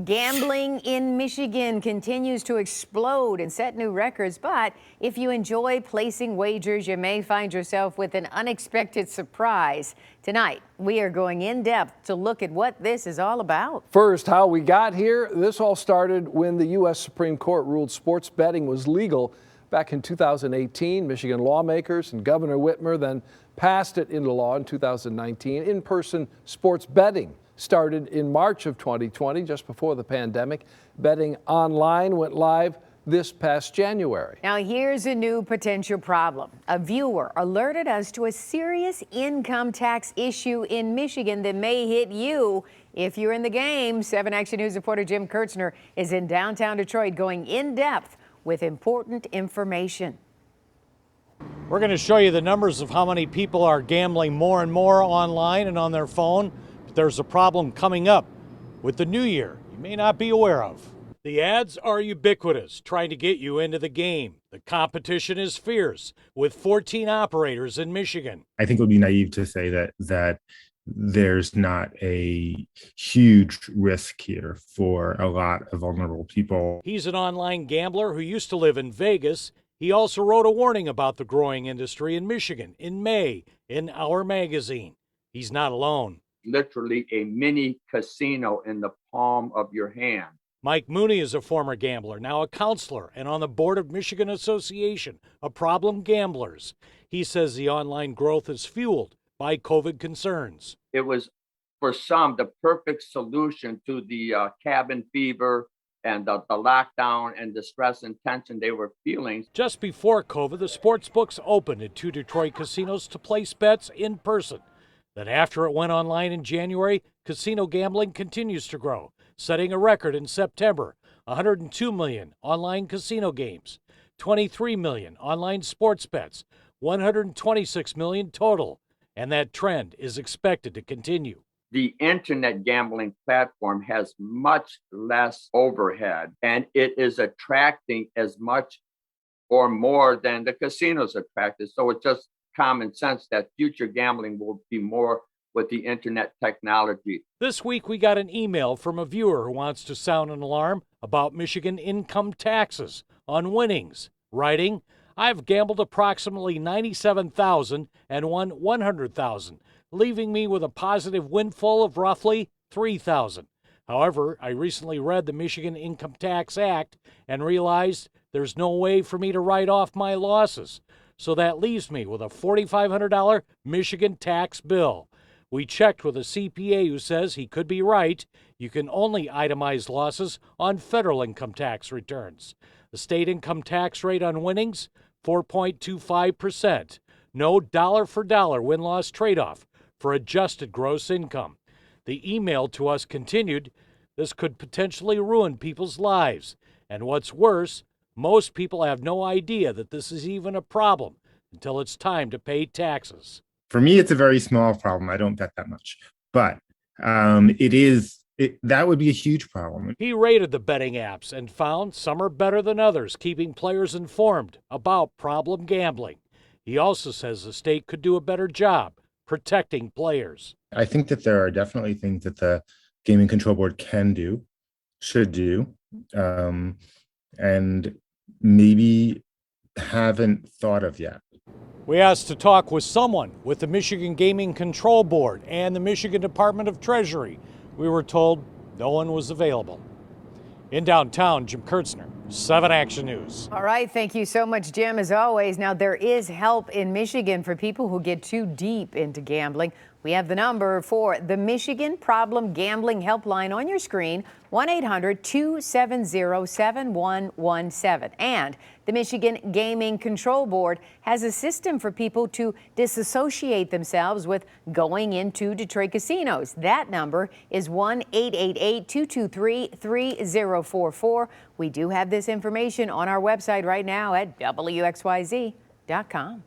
Gambling in Michigan continues to explode and set new records, but if you enjoy placing wagers, you may find yourself with an unexpected surprise. Tonight, we are going in depth to look at what this is all about. First, how we got here. This all started when the U.S. Supreme Court ruled sports betting was legal back in 2018. Michigan lawmakers and Governor Whitmer then passed it into law in 2019. In-person sports betting started in March of 2020, just before the pandemic. Betting online went live this past January. Now here's a new potential problem. A viewer alerted us to a serious income tax issue in Michigan that may hit you if you're in the game. 7 Action News reporter Jim Kurtzner is in downtown Detroit going in depth with important information. We're going to show you the numbers of how many people are gambling more and more online and on their phone. But there's a problem coming up with the new year you may not be aware of. The ads are ubiquitous, trying to get you into the game. The competition is fierce, with 14 operators in Michigan. I think it would be naive to say that there's not a huge risk here for a lot of vulnerable people. He's an online gambler who used to live in Vegas. He also wrote a warning about the growing industry in Michigan in May in Our Magazine. He's not alone. Literally a mini casino in the palm of your hand. Mike Mooney is a former gambler, now a counselor, and on the board of Michigan Association of Problem Gamblers. He says the online growth is fueled by COVID concerns. It was, for some, the perfect solution to the cabin fever and the lockdown and the stress and tension they were feeling. Just before COVID, the sports books opened at 2 Detroit casinos to place bets in person. Then after it went online in January, casino gambling continues to grow, setting a record in September. 102 million online casino games, 23 million online sports bets, 126 million total, and that trend is expected to continue. The internet gambling platform has much less overhead, and it is attracting as much or more than the casinos attracted. So it's just common sense that future gambling will be more with the internet technology. This week we got an email from a viewer who wants to sound an alarm about Michigan income taxes on winnings, writing, "I've gambled approximately $97,000 and won $100,000, leaving me with a positive windfall of roughly $3,000. However, I recently read the Michigan Income Tax Act and realized there's no way for me to write off my losses. So that leaves me with a $4,500 Michigan tax bill." We checked with a CPA who says he could be right. You can only itemize losses on federal income tax returns. The state income tax rate on winnings, 4.25%. No dollar-for-dollar win-loss trade-off for adjusted gross income. The email to us continued, "This could potentially ruin people's lives. And what's worse, most people have no idea that this is even a problem until it's time to pay taxes." For me, it's a very small problem. I don't bet that much, but that would be a huge problem. He rated the betting apps and found some are better than others, keeping players informed about problem gambling. He also says the state could do a better job protecting players. I think that there are definitely things that the Gaming Control Board can do, should do, and maybe haven't thought of yet. We asked to talk with someone with the Michigan Gaming Control Board and the Michigan Department of Treasury. We were told no one was available. In downtown, Jim Kurtzner, 7 Action News. All right, thank you so much, Jim, as always. Now, there is help in Michigan for people who get too deep into gambling. We have the number for the Michigan Problem Gambling Helpline on your screen, 1-800-270-7117. And the Michigan Gaming Control Board has a system for people to disassociate themselves with going into Detroit casinos. That number is 1-888-223-3044. We do have this information on our website right now at WXYZ.com.